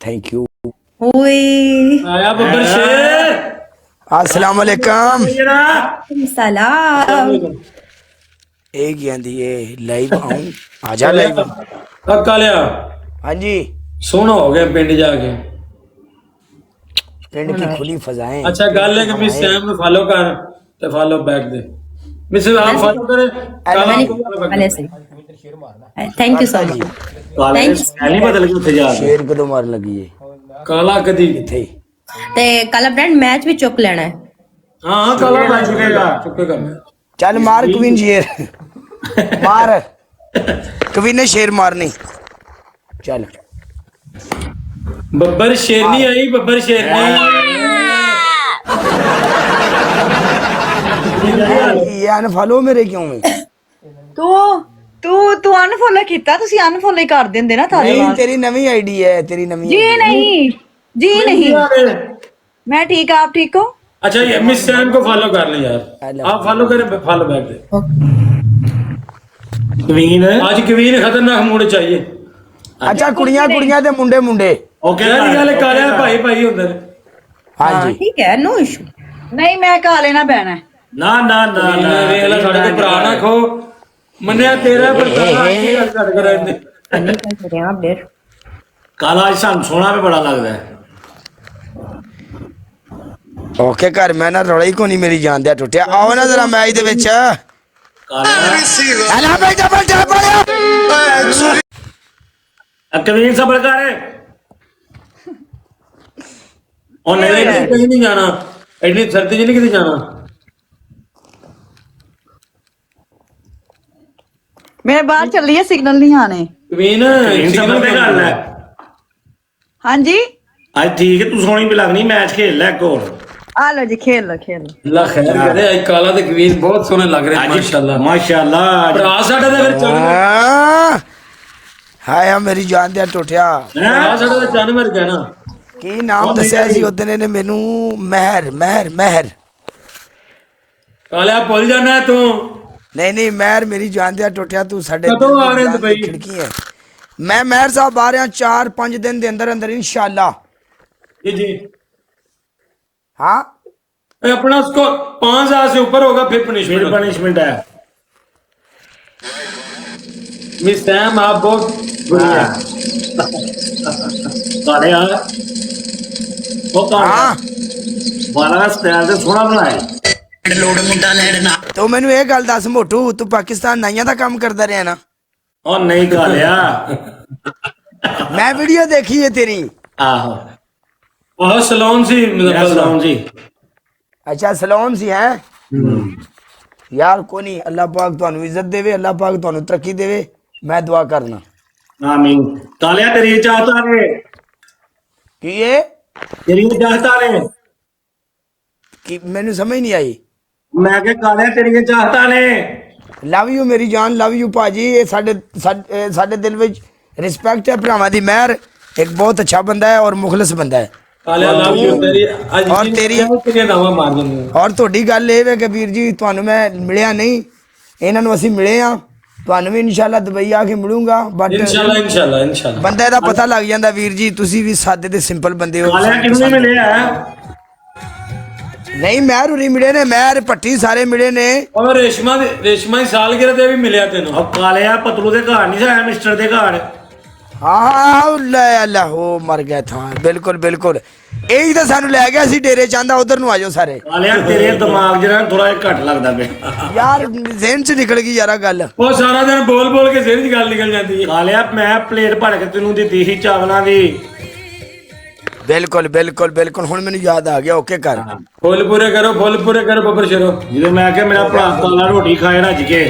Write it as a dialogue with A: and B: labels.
A: Thank you.
B: ओए
C: आया बब्बर शेर।
A: अस्सलाम वालेकुम।
B: सलाम।
A: एक आंदी है लाइव आऊं, आजा लाइव।
C: कालिया
A: हाँ जी।
C: सोना हो गया पिंड जाके।
A: पिंड की खुली फजाएं।
C: अच्छा गल है कि मिस सैम ਨੂੰ फॉलो कर ते फॉलो बैक दे। मिस आप फॉलो करे
B: पहले से थैंक यू सो मच।
D: ਕਾਲੇ ਨੇ ਸਟਾਈਲ ਹੀ ਬਦਲ ਕੇ ਉੱਥੇ ਜਾ ਕੇ
A: शेर कदों मार लगी है
C: काला कदी
A: थे।
B: ते कल फ्रेंड मैच भी चुक लेना है।
C: हां काला चुकेगा चुकेगा।
A: चल मार क्वीन शेर मार क्वीन ने शेर मारनी। चल
C: बब्बर शेरनी आई बब्बर शेरनी।
A: ये अनफॉलो मेरे क्यों है?
E: ਤੂੰ ਅਨਫੋਲੋ ਕੀਤਾ ਤੁਸੀਂ ਅਨਫੋਲੋ ਹੀ ਕਰ ਦਿੰਦੇ ਨਾ ਤੁਹਾਡੇ
A: नहीं
E: ਨਾਲ
A: तेरी नवी आईडी है, तेरी नवी
E: ਜੀ ਨਹੀਂ मैं ठीक आप ठीक हो
C: अच्छा ये मिस सैम को फॉलो कर ले यार। आप फॉलो करें फॉलो बैक दे।
D: ਕਵੀਨ
C: आज कवीन खतरनाक मूड चाहिए।
A: अच्छा कुड़ियां कुड़ियां ते मुंडे मुंडे।
D: ਓਕੇ
C: यार गल काले भाई भाई होंदे ने।
A: हाँ
B: हाँ
A: जी
B: ठीक है नो इशू।
E: ਨਹੀਂ ਮੈਂ ਕਾਲੇ ਨਾ ਬਹਿਣਾ ਹੈ।
D: ਨਾ ਨਾ ਨਾ ਨਾ
C: ਵੇਖ ਲੈ ਸਾਡੇ ਕੋ ਭਰਾ ਨਾ ਖੋ ਮੰਨਿਆ ਤੇਰਾ ਪਰ ਸਾਡਾ ਕੀ ਗੱਲ ਕਰ ਕਰ ਰਹੇ
B: नहीं कर सकते आप डेढ़।
D: ਕਾਲਾ ਅੱਜ ਸਾਨੂੰ ਸੋਹਣਾ ਵੀ ਬੜਾ ਲੱਗਦਾ ਹੈ
A: ओके घर मैं ना रौला ही को नहीं मेरी जान दिया टुटिया। आओ ना जरा मैच दे विच।
D: ਕਾਲਾ
A: हेलो भाई डबल टैप आया।
D: ਕਵੀਨ ਸਬਰ ਕਰ ਉਹ ਨਹੀਂ
C: कहीं नहीं जाना इतनी सर्दी च नहीं किते जाना।
E: ਮੇਰੇ ਬਾਹਰ ਚੱਲੀ ਹੈ ਸਿਗਨਲ ਨਹੀਂ ਆਣੇ
C: ਕਵੀਨ
D: ਕਵੀਨ ਸਬਰ ਤੇ ਗੱਲ ਹੈ
E: ਹਾਂਜੀ
D: ਅੱਜ ਠੀਕ ਹੈ ਤੂੰ ਸੋਹਣੀ ਵੀ ਲੱਗਣੀ ਮੈਚ ਖੇਡ ਲੈ ਇੱਕ ਹੋਰ
E: ਆ ਲੋ ਜੀ ਖੇਲ ਲੋ
C: अल्लाह खैर करे आज काला ते कवीन बहुत सोने लग रहे हैं माशाल्लाह।
D: ਮਾਸ਼ਾਅੱਲਾ
C: भरा साडा ते फिर चन
A: हाय मेरी जान दिया टुटिया।
C: भरा साडा ते चन मर गया ना।
A: की नाम दसिया सी उदने ने मेनू महर महर महर
C: काले आप भूल जाना है तू।
A: नहीं नहीं महर मेरी जान दिया टुटिया तू साडे
C: कदों आ रहे दुबई?
A: खिड़की है। मैं महर साहब आ रहा 4-5 दिन दे अंदर अंदर इंशाल्लाह।
C: जी जी
A: हाँ
C: ए, अपना उसको 5,000 से ऊपर होगा फिर
D: ਫਿਰ
C: पनिशमेंट।
D: ਪਨਿਸ਼ਮੈਂਟ ਹੈ
C: मिस सैम आप बहुत बुरी है।
D: ਕਾਲੇ ਆ ਉਹ ਕਾਲਾ
A: हाँ
D: ਬਾਲਾ ਸਟਾਈਲ ਤੇ ਸੋਹਣਾ ਬਣਾਇਆ
A: तो मैनू ये गल दस मोटू तू पाकिस्तान नाइया दा काम करदा रहा ना।
D: ਉਹ ਨਹੀਂ ਕਾਲਿਆ
A: मैं वीडियो देखी है तेरी।
D: ਆਹੋ
C: बहुत सलोन सी
D: ਸਲਾਮ ਜੀ
A: अच्छा सलाम सी है यार को नहीं। अल्लाह पाक तुहानू इज्जत देवे, अल्लाह पाक तुहानू तरक्की देवे। मैं दुआ करना
D: ਆਮੀਨ ਕਾਲਿਆ ਤੇਰੀ ਚਾਹਤਾ ਨੇ
A: कि ये
D: ਤੇਰੀ ਚਾਹਤਾ ਨੇ
A: कि मैनू समझ नहीं आई।
D: ਮੈਂ ਕਿ ਕਾਲਿਆ ਤੇਰੀ ਚਾਹਤਾ ਨੇ
A: लव यू मेरी जान, लव यू भाजी। ये साडे दिल विच रिस्पेक्ट है भरावां दी मेहर। एक बहुत अच्छा बंदा है और मुखलिस बंदा है।
C: काले लव यू तेरी आज
A: और तेरी-
C: कितने नामा मार देंगे।
A: और ਤੁਹਾਡੀ ਗੱਲ ਇਹ ਵੇ ਕਿ ਵੀਰ ਜੀ ਤੁਹਾਨੂੰ ਮੈਂ ਮਿਲਿਆ ਨਹੀਂ, ਇਹਨਾਂ ਨੂੰ ਅਸੀਂ ਮਿਲੇ ਆ। ਤੁਹਾਨੂੰ ਵੀ ਇਨਸ਼ਾਅੱਲਾ ਦੁਬਈ ਆ ਕੇ ਮਿਲੂੰਗਾ। ਬਟ
C: इंशाल्लाह इंशाल्लाह इंशाल्लाह
A: ਬੰਦੇ ਦਾ ਪਤਾ ਲੱਗ ਜਾਂਦਾ ਵੀਰ ਜੀ, ਤੁਸੀਂ ਵੀ ਸਾਦੇ ਤੇ ਸਿੰਪਲ ਬੰਦੇ ਹੋ।
D: ਕਾਲਿਆ ਕਿਹਨੂੰ ਮਿਲਿਆ
A: ਨਹੀਂ ਮਹਿਰ ਉਰੀ ਮਿਲੇ ਨੇ, ਮਹਿਰ ਭੱਟੀ ਸਾਰੇ ਮਿਲੇ ਨੇ।
C: और रेशमा की सालगिरह ते भी मिलिया तेनों।
D: ਉਹ ਕਾਲਿਆ ਪਤਲੂ ਦੇ ਘਰ ਨਹੀਂ ਆਇਆ ਮਿਸਟਰ ਦੇ ਘਰ
A: ਹਾਂ ਅੱਲਾਹ ਅੱਲਾਹ ਉਹ ਮਰ ਗਿਆ ਥਾਂ। ਬਿਲਕੁਲ ਬਿਲਕੁਲ ਇਹੀ ਤਾਂ ਸਾਨੂੰ ਲੈ ਗਿਆ ਸੀ ਡੇਰੇ ਚਾਂਦਾ। ਉਧਰ ਨੂੰ ਆਜੋ ਸਾਰੇ।
D: ਕਾਲਿਆ ਤੇਰੇ ਦਿਮਾਗ ਜਿਹੜਾ ਥੋੜਾ ਜਿਹਾ ਘੱਟ ਲੱਗਦਾ ਪਿਆ
A: ਯਾਰ ਜ਼ਹਿਨ ਚ ਨਿਕਲ ਗਈ ਯਾਰਾ ਗੱਲ।
C: वो सारा दिन बोल बोल के जेहन च गल निकल जाती है।
D: ਕਾਲਿਆ ਮੈਂ ਪਲੇਟ ਭਰ ਕੇ ਤੈਨੂੰ ਦਿੱਤੀ ਸੀ ਚਾਵਲਾਂ ਦੀ
A: ਬਿਲਕੁਲ ਬਿਲਕੁਲ ਬਿਲਕੁਲ ਹੁਣ ਮੈਨੂੰ ਯਾਦ ਆ ਗਿਆ। ਓਕੇ ਕਰ।
C: फुल पूरे करो बब्बर शेरो।
D: ਜਦੋਂ ਮੈਂ ਕਿਹਾ ਮੇਰਾ ਭਰਾ ਕਾਲਾ ਰੋਟੀ ਖਾਏ ਰੱਜ ਕੇ